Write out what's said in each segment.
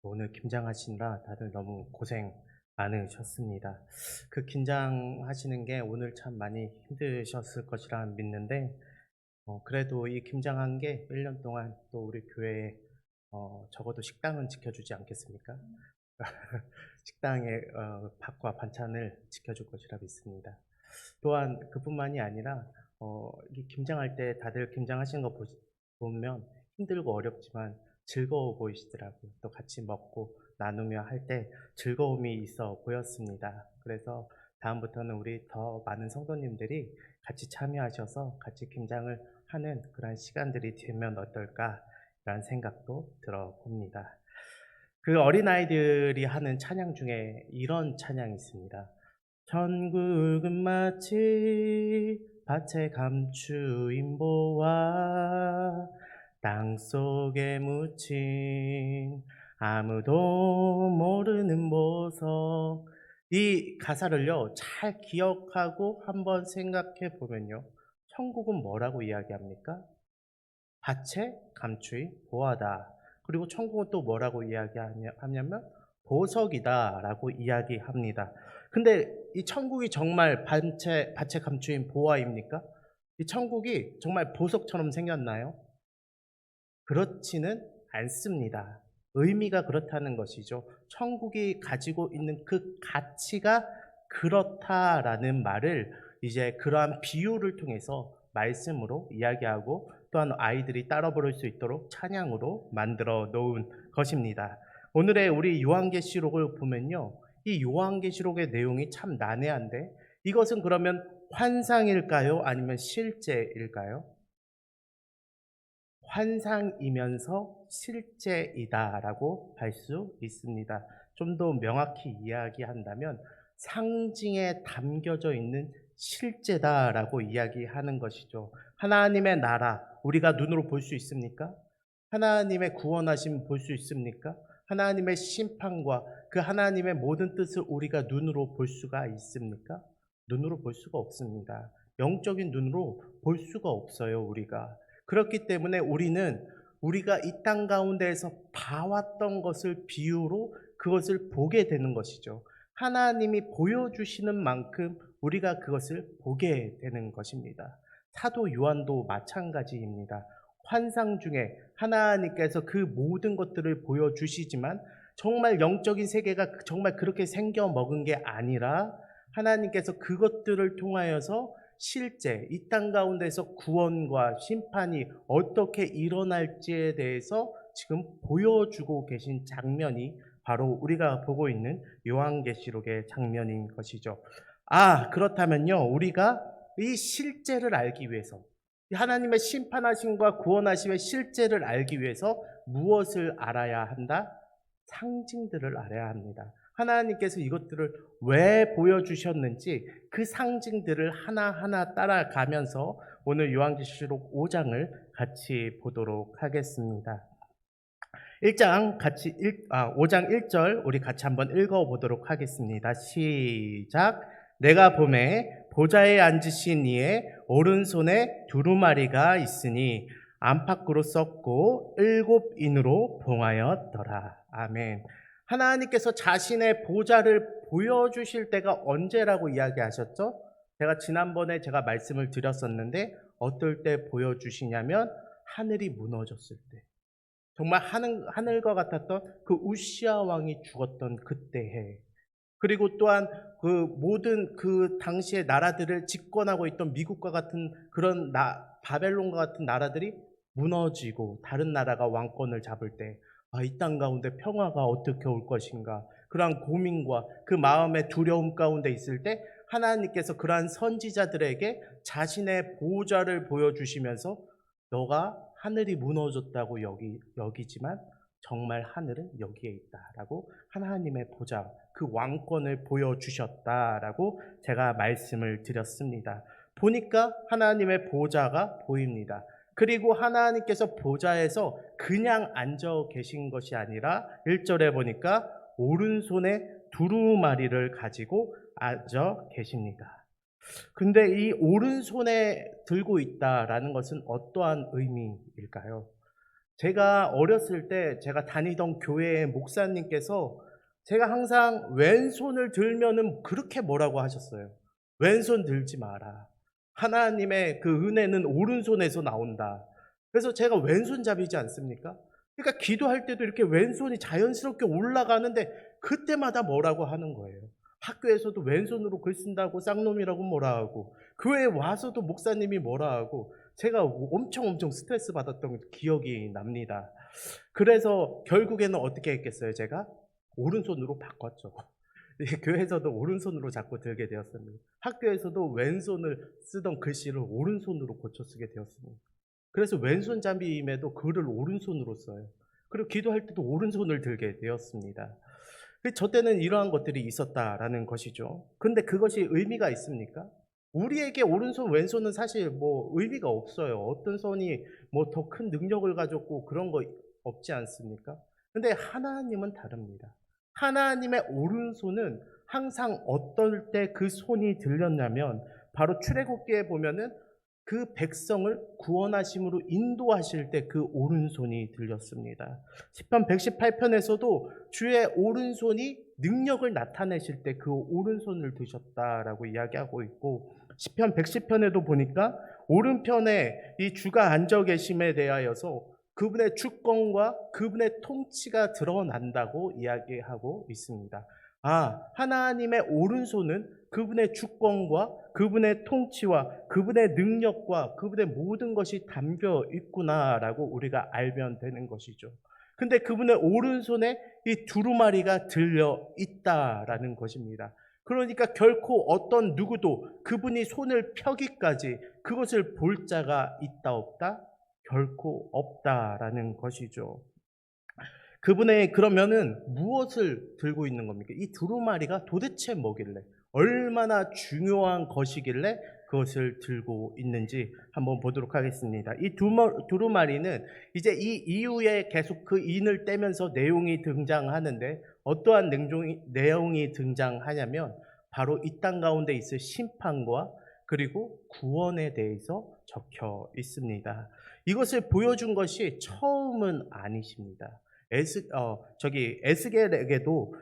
오늘 김장하시느라 다들 너무 고생 많으셨습니다. 그 김장하시는 게 오늘 참 많이 힘드셨을 것이라 믿는데, 그래도 이 김장한 게 1년 동안 또 우리 교회에 적어도 식당은 지켜주지 않겠습니까? 식당의 밥과 반찬을 지켜줄 것이라 믿습니다. 또한 그뿐만이 아니라 이 김장할 때 다들 김장하시는 거 보면 힘들고 어렵지만 즐거워 보이시더라고요. 또 같이 먹고 나누며 할 때 즐거움이 있어 보였습니다. 그래서 다음부터는 우리 더 많은 성도님들이 같이 참여하셔서 같이 김장을 하는 그런 시간들이 되면 어떨까라는 생각도 들어봅니다. 그 어린아이들이 하는 찬양 중에 이런 찬양이 있습니다. 천국은 마치 밭에 감추인 보화, 땅속에 묻힌 아무도 모르는 보석. 이 가사를요 잘 기억하고 한번 생각해 보면요, 천국은 뭐라고 이야기합니까? 밭에 감추인 보화다. 그리고 천국은 또 뭐라고 이야기하냐면 보석이다라고 이야기합니다. 근데 이 천국이 정말 밭에 감추인 보화입니까? 이 천국이 정말 보석처럼 생겼나요? 그렇지는 않습니다. 의미가 그렇다는 것이죠. 천국이 가지고 있는 그 가치가 그렇다라는 말을 이제 그러한 비유를 통해서 말씀으로 이야기하고, 또한 아이들이 따라 부를 수 있도록 찬양으로 만들어 놓은 것입니다. 오늘의 우리 요한계시록을 보면요, 이 요한계시록의 내용이 참 난해한데, 이것은 그러면 환상일까요? 아니면 실제일까요? 환상이면서 실제이다라고 할 수 있습니다. 좀 더 명확히 이야기한다면 상징에 담겨져 있는 실제다라고 이야기하는 것이죠. 하나님의 나라, 우리가 눈으로 볼 수 있습니까? 하나님의 구원하심 볼 수 있습니까? 하나님의 심판과 그 하나님의 모든 뜻을 우리가 눈으로 볼 수가 있습니까? 눈으로 볼 수가 없습니다. 영적인 눈으로 볼 수가 없어요, 우리가. 그렇기 때문에 우리는 우리가 이 땅 가운데에서 봐왔던 것을 비유로 그것을 보게 되는 것이죠. 하나님이 보여주시는 만큼 우리가 그것을 보게 되는 것입니다. 사도 요한도 마찬가지입니다. 환상 중에 하나님께서 그 모든 것들을 보여주시지만 정말 영적인 세계가 정말 그렇게 생겨 먹은 게 아니라 하나님께서 그것들을 통하여서 실제 이 땅 가운데서 구원과 심판이 어떻게 일어날지에 대해서 지금 보여주고 계신 장면이 바로 우리가 보고 있는 요한계시록의 장면인 것이죠. 그렇다면요, 우리가 이 실제를 알기 위해서, 하나님의 심판하심과 구원하심의 실제를 알기 위해서 무엇을 알아야 한다? 상징들을 알아야 합니다. 하나님께서 이것들을 왜 보여주셨는지 그 상징들을 하나하나 따라가면서 오늘 요한계시록 5장을 같이 보도록 하겠습니다. 5장 1절 우리 같이 한번 읽어보도록 하겠습니다. 시작. 내가 보매 보좌에 앉으신 이의 오른손에 두루마리가 있으니 안팎으로 썼고 7인으로 봉하였더라. 아멘. 하나님께서 자신의 보좌를 보여주실 때가 언제라고 이야기하셨죠? 제가 지난번에 말씀을 드렸었는데 어떨 때 보여주시냐면 하늘이 무너졌을 때, 정말 하늘과 같았던 그 우시아 왕이 죽었던 그때에, 그리고 또한 그 모든 그 당시의 나라들을 집권하고 있던 미국과 같은 그런 바벨론과 같은 나라들이 무너지고 다른 나라가 왕권을 잡을 때, 이 땅 가운데 평화가 어떻게 올 것인가, 그러한 고민과 그 마음의 두려움 가운데 있을 때 하나님께서 그러한 선지자들에게 자신의 보좌를 보여주시면서 너가 하늘이 무너졌다고 여기지만 정말 하늘은 여기에 있다라고 하나님의 보좌, 그 왕권을 보여주셨다라고 제가 말씀을 드렸습니다. 보니까 하나님의 보좌가 보입니다. 그리고 하나님께서 보좌에서 그냥 앉아 계신 것이 아니라 1절에 보니까 오른손에 두루마리를 가지고 앉아 계십니다. 근데 이 오른손에 들고 있다라는 것은 어떠한 의미일까요? 제가 어렸을 때 제가 다니던 교회의 목사님께서 제가 항상 왼손을 들면은 그렇게 뭐라고 하셨어요. 왼손 들지 마라. 하나님의 그 은혜는 오른손에서 나온다. 그래서 제가 왼손잡이지 않습니까? 그러니까 기도할 때도 이렇게 왼손이 자연스럽게 올라가는데 그때마다 뭐라고 하는 거예요. 학교에서도 왼손으로 글 쓴다고 쌍놈이라고 뭐라 하고, 교회에 와서도 목사님이 뭐라 하고, 제가 엄청 스트레스 받았던 기억이 납니다. 그래서 결국에는 어떻게 했겠어요? 제가 오른손으로 바꿨죠. 교회에서도 오른손으로 자꾸 들게 되었습니다. 학교에서도 왼손을 쓰던 글씨를 오른손으로 고쳐 쓰게 되었습니다. 그래서 왼손잡이임에도 글을 오른손으로 써요. 그리고 기도할 때도 오른손을 들게 되었습니다. 저 때는 이러한 것들이 있었다라는 것이죠. 근데 그것이 의미가 있습니까? 우리에게 오른손, 왼손은 사실 뭐 의미가 없어요. 어떤 손이 뭐 더 큰 능력을 가졌고 그런 거 없지 않습니까? 근데 하나님은 다릅니다. 하나님의 오른손은 항상 어떨 때 그 손이 들렸냐면 바로 출애굽기에 보면은 그 백성을 구원하심으로 인도하실 때 그 오른손이 들렸습니다. 시편 118편에서도 주의 오른손이 능력을 나타내실 때 그 오른손을 드셨다라고 이야기하고 있고, 시편 110편에도 보니까 오른편에 이 주가 앉아 계심에 대하여서 그분의 주권과 그분의 통치가 드러난다고 이야기하고 있습니다. 하나님의 오른손은 그분의 주권과 그분의 통치와 그분의 능력과 그분의 모든 것이 담겨 있구나라고 우리가 알면 되는 것이죠. 근데 그분의 오른손에 이 두루마리가 들려 있다라는 것입니다. 그러니까 결코 어떤 누구도 그분이 손을 펴기까지 그것을 볼 자가 있다 없다? 결코 없다라는 것이죠. 그분의 그러면은 무엇을 들고 있는 겁니까? 이 두루마리가 도대체 뭐길래, 얼마나 중요한 것이길래 그것을 들고 있는지 한번 보도록 하겠습니다. 이 두루마리는 이제 이 이후에 계속 그 인을 떼면서 내용이 등장하는데, 어떠한 내용이 등장하냐면 바로 이 땅 가운데 있을 심판과 그리고 구원에 대해서 적혀 있습니다. 이것을 보여준 것이 처음은 아니십니다. 에스겔에게도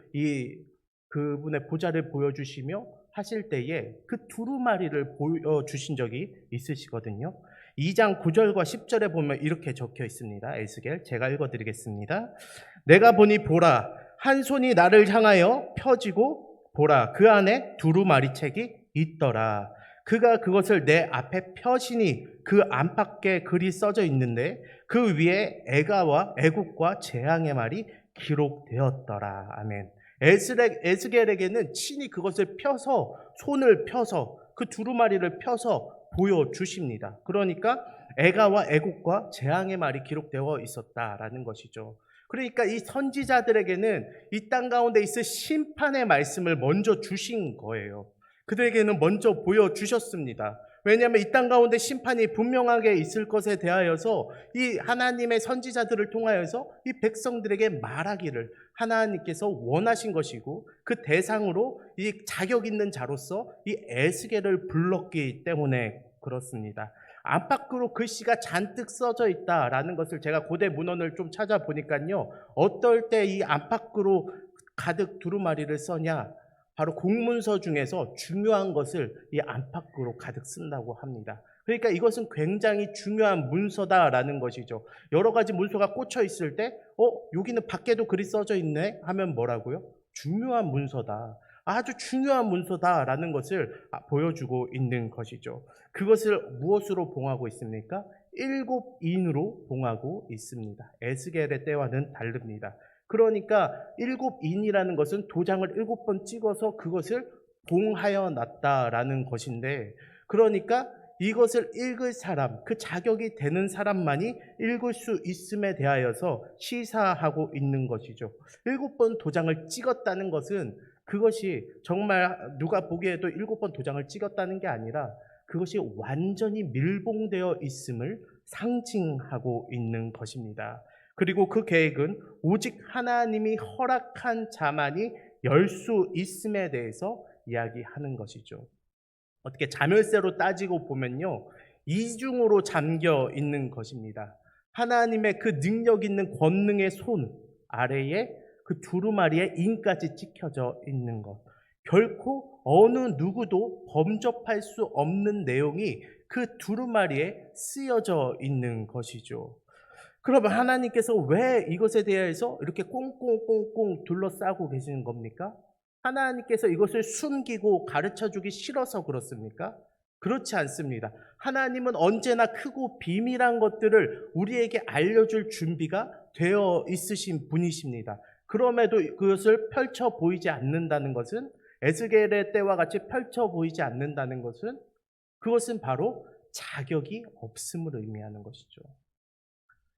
그분의 보좌를 보여주시며 하실 때에 그 두루마리를 보여주신 적이 있으시거든요. 2장 9절과 10절에 보면 이렇게 적혀 있습니다. 에스겔, 제가 읽어드리겠습니다. 내가 보니 보라, 한 손이 나를 향하여 펴지고 보라, 그 안에 두루마리책이 있더라. 그가 그것을 내 앞에 펴시니 그 안팎에 글이 써져 있는데 그 위에 애가와 애국과 재앙의 말이 기록되었더라. 아멘. 에스겔에게는 친히 그것을 펴서, 손을 펴서 그 두루마리를 펴서 보여주십니다. 그러니까 애가와 애국과 재앙의 말이 기록되어 있었다라는 것이죠. 그러니까 이 선지자들에게는 이 땅 가운데 있을 심판의 말씀을 먼저 주신 거예요. 그들에게는 먼저 보여주셨습니다. 왜냐하면 이 땅 가운데 심판이 분명하게 있을 것에 대하여서 이 하나님의 선지자들을 통하여서 이 백성들에게 말하기를 하나님께서 원하신 것이고, 그 대상으로 이 자격 있는 자로서 이 에스겔을 불렀기 때문에 그렇습니다. 안팎으로 글씨가 잔뜩 써져 있다라는 것을 제가 고대 문헌을 좀 찾아보니까요, 어떨 때 이 안팎으로 가득 두루마리를 써냐, 바로 공문서 중에서 중요한 것을 이 안팎으로 가득 쓴다고 합니다. 그러니까 이것은 굉장히 중요한 문서다라는 것이죠. 여러 가지 문서가 꽂혀 있을 때 여기는 밖에도 글이 써져 있네 하면 뭐라고요? 중요한 문서다, 아주 중요한 문서다라는 것을 보여주고 있는 것이죠. 그것을 무엇으로 봉하고 있습니까? 7인으로 봉하고 있습니다. 에스겔의 때와는 다릅니다. 그러니까 7인이라는 것은 도장을 7번 찍어서 그것을 봉하여 놨다라는 것인데, 그러니까 이것을 읽을 사람, 그 자격이 되는 사람만이 읽을 수 있음에 대하여서 시사하고 있는 것이죠. 7번 도장을 찍었다는 것은 그것이 정말 누가 보기에도 7번 도장을 찍었다는 게 아니라 그것이 완전히 밀봉되어 있음을 상징하고 있는 것입니다. 그리고 그 계획은 오직 하나님이 허락한 자만이 열 수 있음에 대해서 이야기하는 것이죠. 어떻게 자멸세로 따지고 보면요, 이중으로 잠겨 있는 것입니다. 하나님의 그 능력 있는 권능의 손 아래에 그 두루마리의 인까지 찍혀져 있는 것. 결코 어느 누구도 범접할 수 없는 내용이 그 두루마리에 쓰여져 있는 것이죠. 그러면 하나님께서 왜 이것에 대해서 이렇게 꽁꽁꽁꽁 둘러싸고 계시는 겁니까? 하나님께서 이것을 숨기고 가르쳐 주기 싫어서 그렇습니까? 그렇지 않습니다. 하나님은 언제나 크고 비밀한 것들을 우리에게 알려줄 준비가 되어 있으신 분이십니다. 그럼에도 그것을 펼쳐 보이지 않는다는 것은, 에스겔의 때와 같이 펼쳐 보이지 않는다는 것은, 그것은 바로 자격이 없음을 의미하는 것이죠.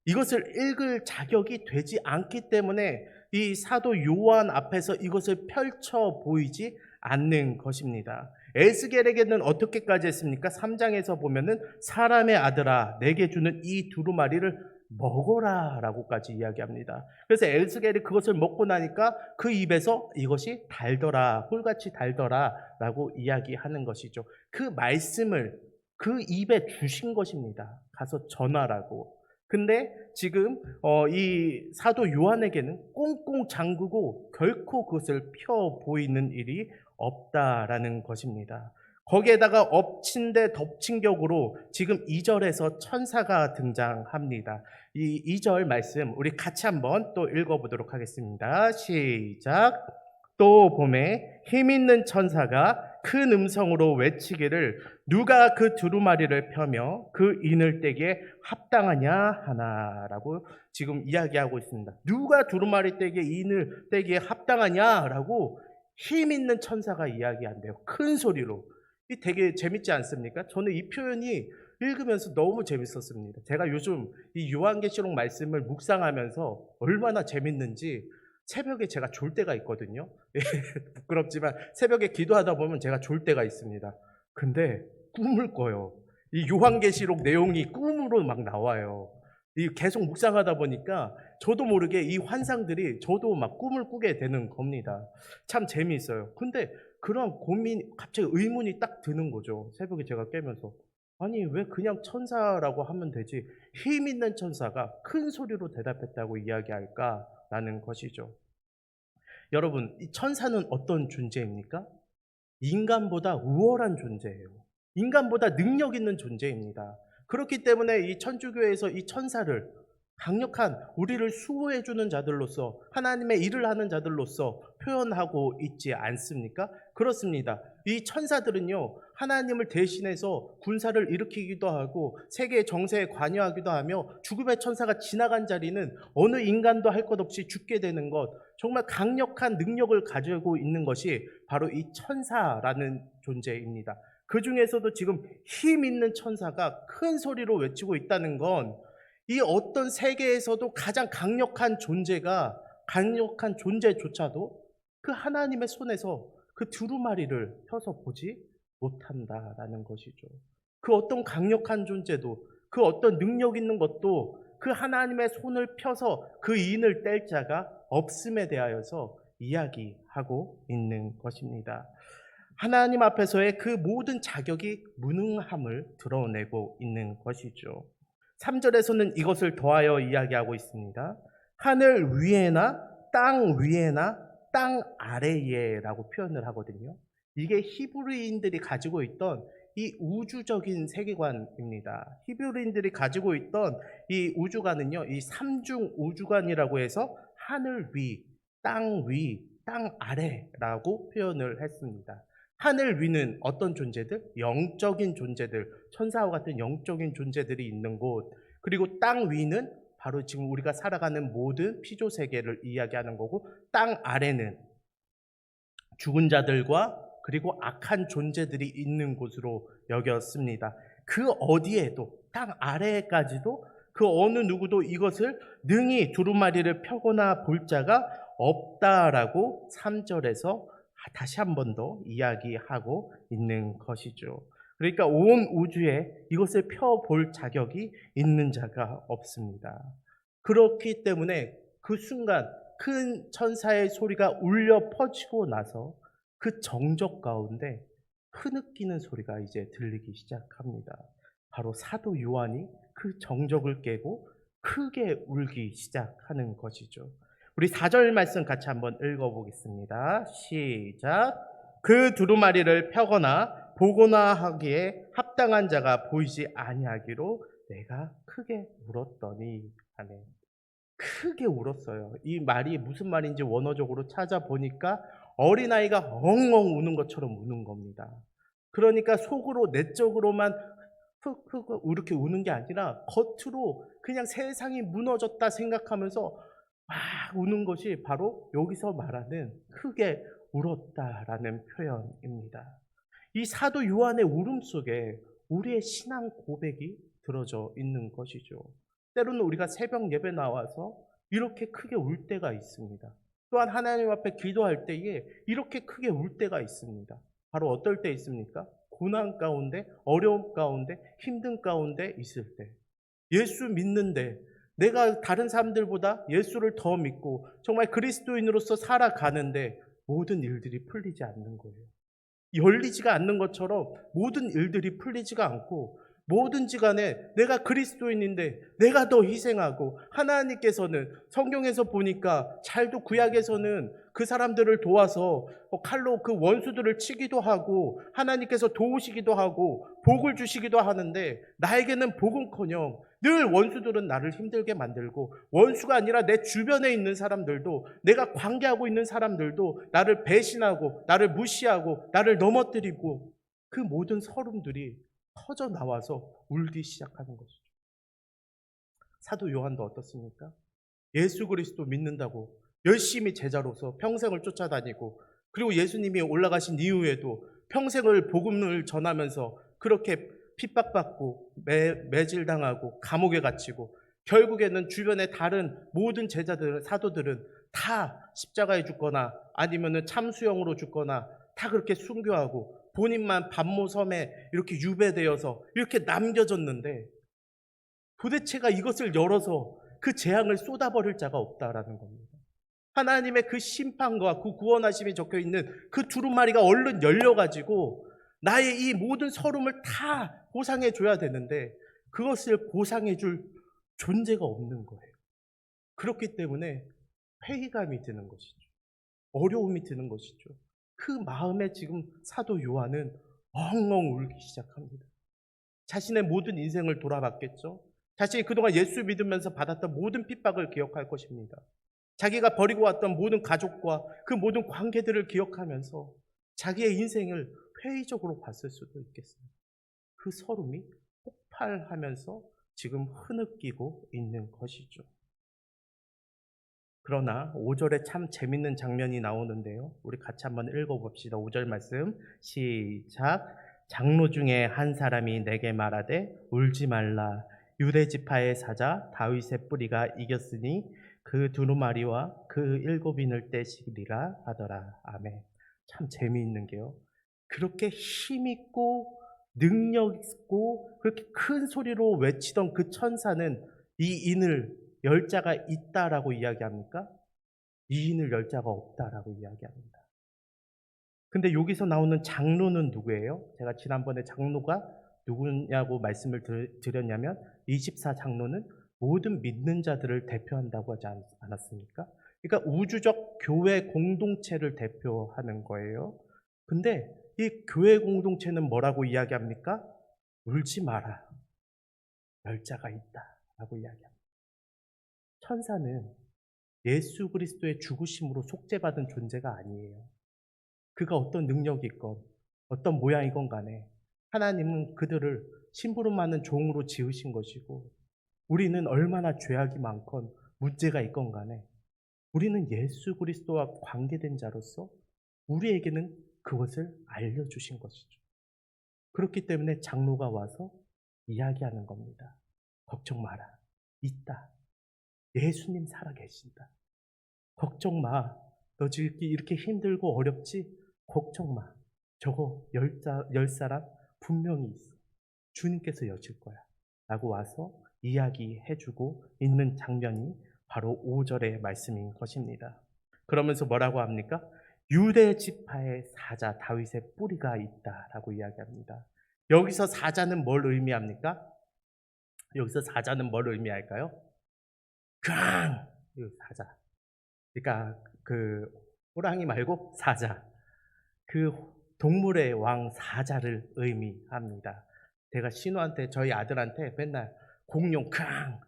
이것을 읽을 자격이 되지 않기 때문에 이 사도 요한 앞에서 이것을 펼쳐 보이지 않는 것입니다. 에스겔에게는 어떻게까지 했습니까? 3장에서 보면은 사람의 아들아 내게 주는 이 두루마리를 먹어라 라고까지 이야기합니다. 그래서 에스겔이 그것을 먹고 나니까 그 입에서 이것이 달더라, 꿀같이 달더라 라고 이야기하는 것이죠. 그 말씀을 그 입에 주신 것입니다. 가서 전하라고. 근데 지금 이 사도 요한에게는 꽁꽁 잠그고 결코 그것을 펴 보이는 일이 없다라는 것입니다. 거기에다가 엎친 데 덮친 격으로 지금 2절에서 천사가 등장합니다. 이 2절 말씀 우리 같이 한번 또 읽어보도록 하겠습니다. 시작. 또 봄에 힘있는 천사가 큰 음성으로 외치기를 누가 그 두루마리를 펴며 그 인을 떼기에 합당하냐 하나라고 지금 이야기하고 있습니다. 누가 두루마리 떼기에 인을 떼기에 합당하냐라고 힘있는 천사가 이야기한대요. 큰 소리로. 이 되게 재밌지 않습니까? 저는 이 표현이 읽으면서 너무 재밌었습니다. 제가 요즘 이 요한계시록 말씀을 묵상하면서 얼마나 재밌는지 새벽에 제가 졸 때가 있거든요. 부끄럽지만 새벽에 기도하다 보면 제가 졸 때가 있습니다. 근데 꿈을 꿔요. 이 요한계시록 내용이 꿈으로 막 나와요. 이 계속 묵상하다 보니까 저도 모르게 이 환상들이 저도 막 꿈을 꾸게 되는 겁니다. 참 재미있어요. 근데 그런 고민, 갑자기 의문이 딱 드는 거죠. 새벽에 제가 깨면서. 아니, 왜 그냥 천사라고 하면 되지? 힘 있는 천사가 큰 소리로 대답했다고 이야기할까라는 것이죠. 여러분, 이 천사는 어떤 존재입니까? 인간보다 우월한 존재예요. 인간보다 능력 있는 존재입니다. 그렇기 때문에 이 천주교에서 이 천사를 강력한 우리를 수호해주는 자들로서 하나님의 일을 하는 자들로서 표현하고 있지 않습니까? 그렇습니다. 이 천사들은요 하나님을 대신해서 군사를 일으키기도 하고 세계의 정세에 관여하기도 하며 죽음의 천사가 지나간 자리는 어느 인간도 할 것 없이 죽게 되는 것, 정말 강력한 능력을 가지고 있는 것이 바로 이 천사라는 존재입니다. 그 중에서도 지금 힘 있는 천사가 큰 소리로 외치고 있다는 건 이 어떤 세계에서도 가장 강력한 존재가, 강력한 존재조차도 그 하나님의 손에서 그 두루마리를 펴서 보지 못한다라는 것이죠. 그 어떤 강력한 존재도, 그 어떤 능력 있는 것도 그 하나님의 손을 펴서 그 인을 뗄 자가 없음에 대하여서 이야기하고 있는 것입니다. 하나님 앞에서의 그 모든 자격이 무능함을 드러내고 있는 것이죠. 3절에서는 이것을 더하여 이야기하고 있습니다. 하늘 위에나 땅 위에나 땅 아래에라고 표현을 하거든요. 이게 히브리인들이 가지고 있던 이 우주적인 세계관입니다. 히브리인들이 가지고 있던 이 우주관은요, 이 삼중 우주관이라고 해서 하늘 위, 땅 아래라고 표현을 했습니다. 하늘 위는 어떤 존재들? 영적인 존재들, 천사와 같은 영적인 존재들이 있는 곳. 그리고 땅 위는 바로 지금 우리가 살아가는 모든 피조 세계를 이야기하는 거고, 땅 아래는 죽은 자들과 그리고 악한 존재들이 있는 곳으로 여겼습니다. 그 어디에도, 땅 아래까지도 그 어느 누구도 이것을 능히 두루마리를 펴거나 볼 자가 없다라고 3절에서 다시 한 번 더 이야기하고 있는 것이죠. 그러니까 온 우주에 이것을 펴볼 자격이 있는 자가 없습니다. 그렇기 때문에 그 순간 큰 천사의 소리가 울려 퍼지고 나서 그 정적 가운데 흐느끼는 소리가 이제 들리기 시작합니다. 바로 사도 요한이 그 정적을 깨고 크게 울기 시작하는 것이죠. 우리 4절 말씀 같이 한번 읽어보겠습니다. 시작. 그 두루마리를 펴거나 보거나 하기에 합당한 자가 보이지 아니하기로 내가 크게 울었더니. 아멘. 크게 울었어요. 이 말이 무슨 말인지 원어적으로 찾아보니까 어린아이가 엉엉 우는 것처럼 우는 겁니다. 그러니까 속으로 내적으로만 흑흑 이렇게 우는 게 아니라 겉으로 그냥 세상이 무너졌다 생각하면서 막 우는 것이 바로 여기서 말하는 크게 울었다라는 표현입니다. 이 사도 요한의 울음 속에 우리의 신앙 고백이 들어져 있는 것이죠. 때로는 우리가 새벽 예배 나와서 이렇게 크게 울 때가 있습니다. 또한 하나님 앞에 기도할 때에 이렇게 크게 울 때가 있습니다. 바로 어떨 때 있습니까? 고난 가운데, 어려움 가운데, 힘든 가운데 있을 때. 예수 믿는데 내가 다른 사람들보다 예수를 더 믿고 정말 그리스도인으로서 살아가는데 모든 일들이 풀리지 않는 거예요. 열리지가 않는 것처럼 모든 일들이 풀리지가 않고, 뭐든지 간에 내가 그리스도인인데 내가 더 희생하고, 하나님께서는 성경에서 보니까 잘도 구약에서는 그 사람들을 도와서 칼로 그 원수들을 치기도 하고 하나님께서 도우시기도 하고 복을 주시기도 하는데, 나에게는 복은커녕 늘 원수들은 나를 힘들게 만들고, 원수가 아니라 내 주변에 있는 사람들도, 내가 관계하고 있는 사람들도 나를 배신하고 나를 무시하고 나를 넘어뜨리고, 그 모든 서름들이 터져 나와서 울기 시작하는 것이죠. 사도 요한도 어떻습니까? 예수 그리스도 믿는다고 열심히 제자로서 평생을 쫓아다니고, 그리고 예수님이 올라가신 이후에도 평생을 복음을 전하면서 그렇게 핍박받고 매질당하고 감옥에 갇히고, 결국에는 주변의 다른 모든 제자들, 사도들은 다 십자가에 죽거나 아니면은 참수형으로 죽거나 다 그렇게 순교하고, 본인만 반모섬에 이렇게 유배되어서 이렇게 남겨졌는데, 도대체가 이것을 열어서 그 재앙을 쏟아버릴 자가 없다라는 겁니다. 하나님의 그 심판과 그 구원하심이 적혀있는 그 두루마리가 얼른 열려가지고 나의 이 모든 서름을 다 보상해 줘야 되는데, 그것을 보상해 줄 존재가 없는 거예요. 그렇기 때문에 회의감이 드는 것이죠. 어려움이 드는 것이죠. 그 마음에 지금 사도 요한은 엉엉 울기 시작합니다. 자신의 모든 인생을 돌아봤겠죠. 자신이 그동안 예수 믿으면서 받았던 모든 핍박을 기억할 것입니다. 자기가 버리고 왔던 모든 가족과 그 모든 관계들을 기억하면서 자기의 인생을 회의적으로 봤을 수도 있겠습니다. 그 서름이 폭발하면서 지금 흐느끼고 있는 것이죠. 그러나 5절에 참 재밌는 장면이 나오는데요. 우리 같이 한번 읽어봅시다. 5절 말씀 시작. 장로 중에 한 사람이 내게 말하되 울지 말라. 유대 지파의 사자 다윗의 뿌리가 이겼으니 그 두루마리와 그 7인을 떼시리라 하더라. 아멘. 참 재미있는 게요, 그렇게 힘있고 능력 있고 그렇게 큰 소리로 외치던 그 천사는 이 인을 열 자가 있다라고 이야기합니까? 이 인을 열 자가 없다라고 이야기합니다. 근데 여기서 나오는 장로는 누구예요? 제가 지난번에 장로가 누구냐고 말씀을 드렸냐면 24 장로는 모든 믿는 자들을 대표한다고 하지 않았습니까? 그러니까 우주적 교회 공동체를 대표하는 거예요. 근데 이 교회 공동체는 뭐라고 이야기합니까? 울지 마라. 열 자가 있다라고 이야기합니다. 천사는 예수 그리스도의 죽으심으로 속죄받은 존재가 아니에요. 그가 어떤 능력이 있건 어떤 모양이건 간에 하나님은 그들을 심부름 많은 종으로 지으신 것이고, 우리는 얼마나 죄악이 많건 문제가 있건 간에 우리는 예수 그리스도와 관계된 자로서 우리에게는 그것을 알려주신 것이죠. 그렇기 때문에 장로가 와서 이야기하는 겁니다. 걱정 마라. 있다. 예수님 살아계신다. 걱정 마. 너 지금 이렇게 힘들고 어렵지? 걱정 마. 저거 열 사람 분명히 있어. 주님께서 여실 거야. 라고 와서 이야기해주고 있는 장면이 바로 5절의 말씀인 것입니다. 그러면서 뭐라고 합니까? 유대 지파의 사자 다윗의 뿌리가 있다라고 이야기합니다. 여기서 사자는 뭘 의미합니까? 여기서 사자는 뭘 의미할까요? 크앙 이거 사자. 그러니까 그 호랑이 말고 사자. 그 동물의 왕 사자를 의미합니다. 제가 신우한테 저희 아들한테 맨날 공룡 크앙,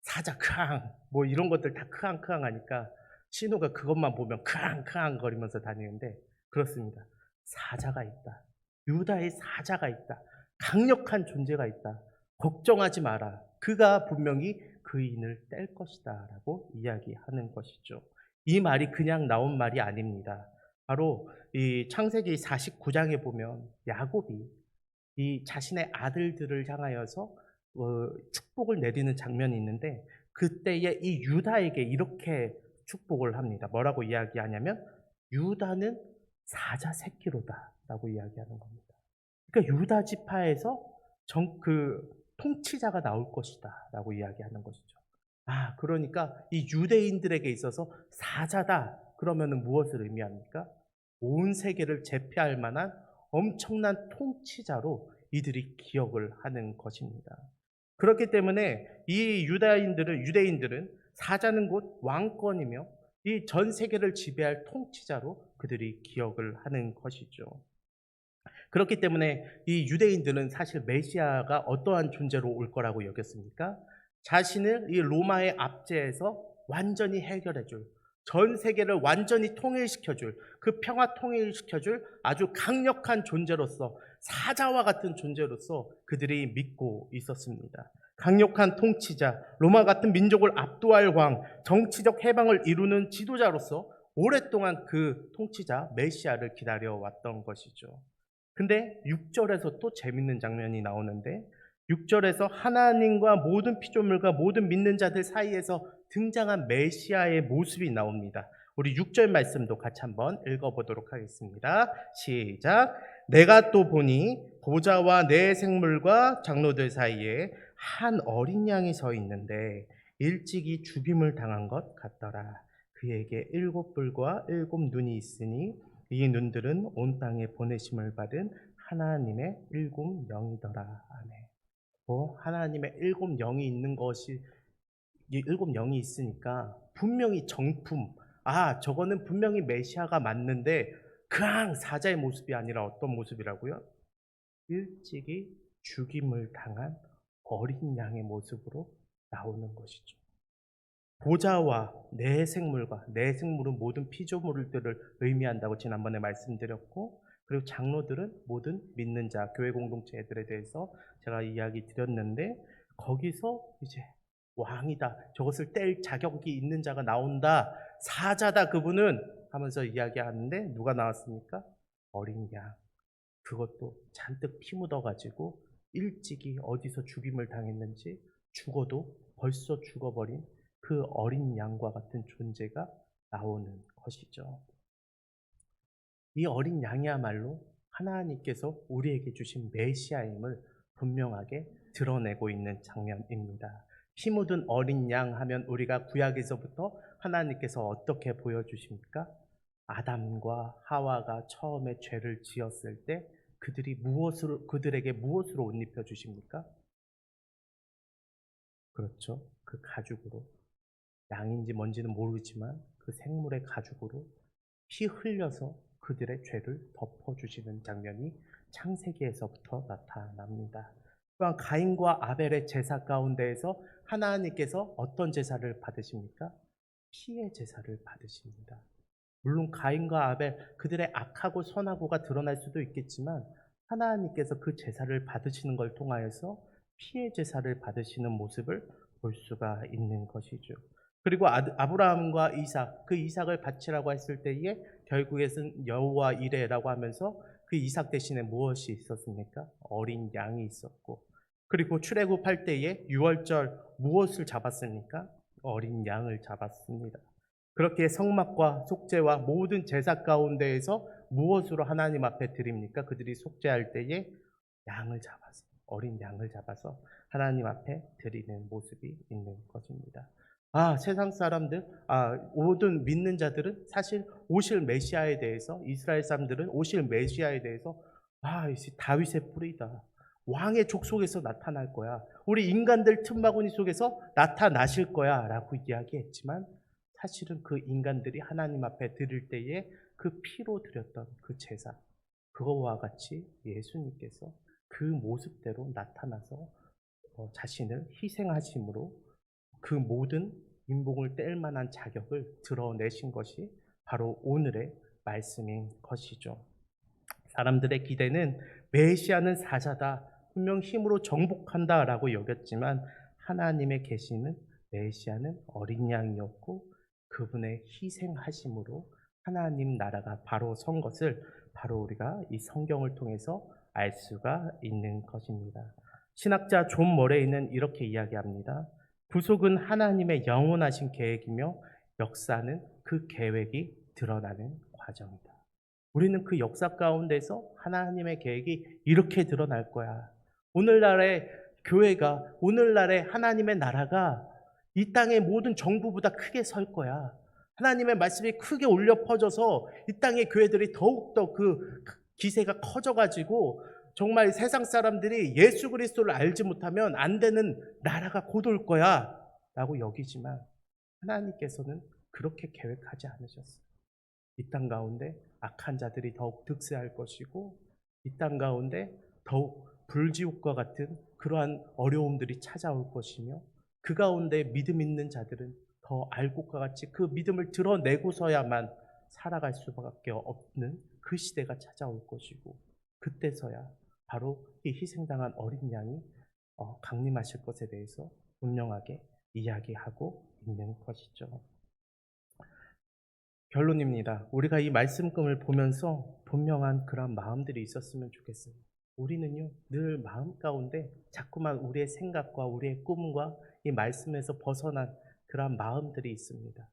사자 크앙 뭐 이런 것들 다 크앙 크앙 하니까 신우가 그것만 보면 크앙 크앙 거리면서 다니는데 그렇습니다. 사자가 있다. 유다의 사자가 있다. 강력한 존재가 있다. 걱정하지 마라. 그가 분명히 그인을 뗄 것이다 라고 이야기하는 것이죠. 이 말이 그냥 나온 말이 아닙니다. 바로 이 창세기 49장에 보면 야곱이 이 자신의 아들들을 향하여서 축복을 내리는 장면이 있는데 그때에 이 유다에게 이렇게 축복을 합니다. 뭐라고 이야기하냐면 유다는 사자 새끼로다 라고 이야기하는 겁니다. 그러니까 유다 지파에서 그 통치자가 나올 것이다 라고 이야기하는 것이죠. 그러니까 이 유대인들에게 있어서 사자다 그러면은 무엇을 의미합니까? 온 세계를 제패할 만한 엄청난 통치자로 이들이 기억을 하는 것입니다. 그렇기 때문에 이 유대인들은 사자는 곧 왕권이며 이 전 세계를 지배할 통치자로 그들이 기억을 하는 것이죠. 그렇기 때문에 이 유대인들은 사실 메시아가 어떠한 존재로 올 거라고 여겼습니까? 자신을 이 로마의 압제에서 완전히 해결해줄, 전 세계를 완전히 통일시켜줄, 그 평화 통일시켜줄 아주 강력한 존재로서 사자와 같은 존재로서 그들이 믿고 있었습니다. 강력한 통치자, 로마 같은 민족을 압도할 왕, 정치적 해방을 이루는 지도자로서 오랫동안 그 통치자 메시아를 기다려왔던 것이죠. 근데 6절에서 또 재밌는 장면이 나오는데 6절에서 하나님과 모든 피조물과 모든 믿는 자들 사이에서 등장한 메시아의 모습이 나옵니다. 우리 6절 말씀도 같이 한번 읽어보도록 하겠습니다. 시작. 내가 또 보니 보좌와 내 생물과 장로들 사이에 한 어린 양이 서 있는데 일찍이 죽임을 당한 것 같더라. 그에게 7뿔과 7눈이 있으니 이 눈들은 온 땅에 보내심을 받은 하나님의 7영이더라. 아멘. 하나님의 7영이 있는 것이, 이 7영이 있으니까 분명히 정품, 저거는 분명히 메시아가 맞는데 그냥 사자의 모습이 아니라 어떤 모습이라고요? 일찍이 죽임을 당한 어린 양의 모습으로 나오는 것이죠. 보좌와 내 생물과, 내 생물은 모든 피조물들을 의미한다고 지난번에 말씀드렸고, 그리고 장로들은 모든 믿는 자, 교회 공동체 애들에 대해서 제가 이야기 드렸는데 거기서 이제 왕이다, 저것을 뗄 자격이 있는 자가 나온다, 사자다 그분은 하면서 이야기하는데 누가 나왔습니까? 어린 양. 그것도 잔뜩 피 묻어가지고 일찍이 어디서 죽임을 당했는지 죽어도 벌써 죽어버린 그 어린 양과 같은 존재가 나오는 것이죠. 이 어린 양이야말로 하나님께서 우리에게 주신 메시아임을 분명하게 드러내고 있는 장면입니다. 피 묻은 어린 양 하면 우리가 구약에서부터 하나님께서 어떻게 보여주십니까? 아담과 하와가 처음에 죄를 지었을 때 그들에게 무엇으로 옷 입혀 주십니까? 그렇죠. 그 가죽으로. 양인지 뭔지는 모르지만 그 생물의 가죽으로 피 흘려서 그들의 죄를 덮어주시는 장면이 창세기에서부터 나타납니다. 또한 가인과 아벨의 제사 가운데에서 하나님께서 어떤 제사를 받으십니까? 피의 제사를 받으십니다. 물론 가인과 아벨 그들의 악하고 선하고가 드러날 수도 있겠지만 하나님께서 그 제사를 받으시는 걸 통하여서 피의 제사를 받으시는 모습을 볼 수가 있는 것이죠. 그리고 아브라함과 이삭, 그 이삭을 바치라고 했을 때에 결국에는 여호와 이레라고 하면서 그 이삭 대신에 무엇이 있었습니까? 어린 양이 있었고, 그리고 출애굽할 때에 유월절 무엇을 잡았습니까? 어린 양을 잡았습니다. 그렇게 성막과 속죄와 모든 제사 가운데에서 무엇으로 하나님 앞에 드립니까? 그들이 속죄할 때에 양을 잡아서, 어린 양을 잡아서 하나님 앞에 드리는 모습이 있는 것입니다. 세상 사람들, 모든 믿는 자들은 사실 오실 메시아에 대해서, 이스라엘 사람들은 오실 메시아에 대해서, 다윗의 뿌리다, 왕의 족속에서 나타날 거야. 우리 인간들 틈바구니 속에서 나타나실 거야 라고 이야기했지만 사실은 그 인간들이 하나님 앞에 드릴 때에 그 피로 드렸던 그 제사, 그거와 같이 예수님께서 그 모습대로 나타나서 자신을 희생하심으로 그 모든 인복을 뗄 만한 자격을 드러내신 것이 바로 오늘의 말씀인 것이죠. 사람들의 기대는 메시아는 사자다, 분명 힘으로 정복한다라고 여겼지만 하나님의 계시는 메시아는 어린 양이었고 그분의 희생하심으로 하나님 나라가 바로 선 것을 바로 우리가 이 성경을 통해서 알 수가 있는 것입니다. 신학자 존 머레이는 이렇게 이야기합니다. 구속은 하나님의 영원하신 계획이며 역사는 그 계획이 드러나는 과정이다. 우리는 그 역사 가운데서 하나님의 계획이 이렇게 드러날 거야. 오늘날의 교회가, 오늘날의 하나님의 나라가 이 땅의 모든 정부보다 크게 설 거야. 하나님의 말씀이 크게 울려 퍼져서 이 땅의 교회들이 더욱더 그 기세가 커져가지고 정말 세상 사람들이 예수 그리스도를 알지 못하면 안 되는 나라가 곧 올 거야 라고 여기지만 하나님께서는 그렇게 계획하지 않으셨어요. 이 땅 가운데 악한 자들이 더욱 득세할 것이고 이 땅 가운데 더욱 불지옥과 같은 그러한 어려움들이 찾아올 것이며 그 가운데 믿음 있는 자들은 더 알곡과 같이 그 믿음을 드러내고서야만 살아갈 수밖에 없는 그 시대가 찾아올 것이고 그때서야 바로 이 희생당한 어린 양이 강림하실 것에 대해서 분명하게 이야기하고 있는 것이죠. 결론입니다. 우리가 이 말씀금을 보면서 분명한 그런 마음들이 있었으면 좋겠어요. 우리는요, 늘 마음 가운데 자꾸만 우리의 생각과 우리의 꿈과 이 말씀에서 벗어난 그런 마음들이 있습니다.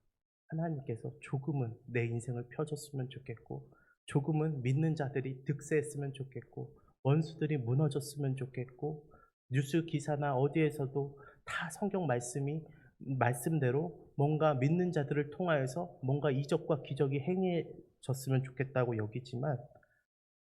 하나님께서 조금은 내 인생을 펴줬으면 좋겠고, 조금은 믿는 자들이 득세했으면 좋겠고, 원수들이 무너졌으면 좋겠고, 뉴스 기사나 어디에서도 다 성경 말씀대로 뭔가 믿는 자들을 통하여서 뭔가 이적과 기적이 행해졌으면 좋겠다고 여기지만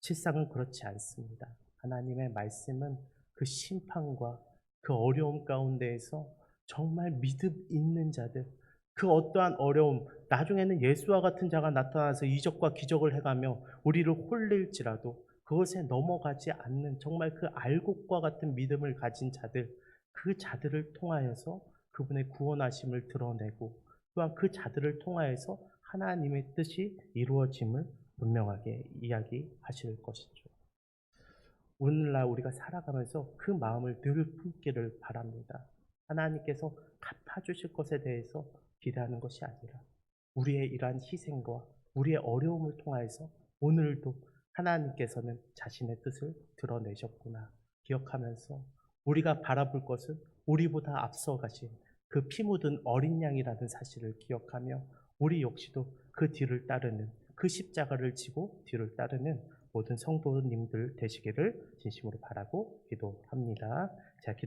실상은 그렇지 않습니다. 하나님의 말씀은 그 심판과 그 어려움 가운데에서 정말 믿음 있는 자들, 그 어떠한 어려움, 나중에는 예수와 같은 자가 나타나서 이적과 기적을 해가며 우리를 홀릴지라도 그것에 넘어가지 않는 정말 그 알곡과 같은 믿음을 가진 자들, 그 자들을 통하여서 그분의 구원하심을 드러내고 또한 그 자들을 통하여서 하나님의 뜻이 이루어짐을 분명하게 이야기하실 것이죠. 오늘날 우리가 살아가면서 그 마음을 늘 품기를 바랍니다. 하나님께서 갚아주실 것에 대해서 기대하는 것이 아니라 우리의 이러한 희생과 우리의 어려움을 통하여서 오늘도 하나님께서는 자신의 뜻을 드러내셨구나 기억하면서 우리가 바라볼 것은 우리보다 앞서가신 그 피 묻은 어린 양이라는 사실을 기억하며 우리 역시도 그 뒤를 따르는 그 십자가를 지고 뒤를 따르는 모든 성도님들 되시기를 진심으로 바라고 기도합니다. 제가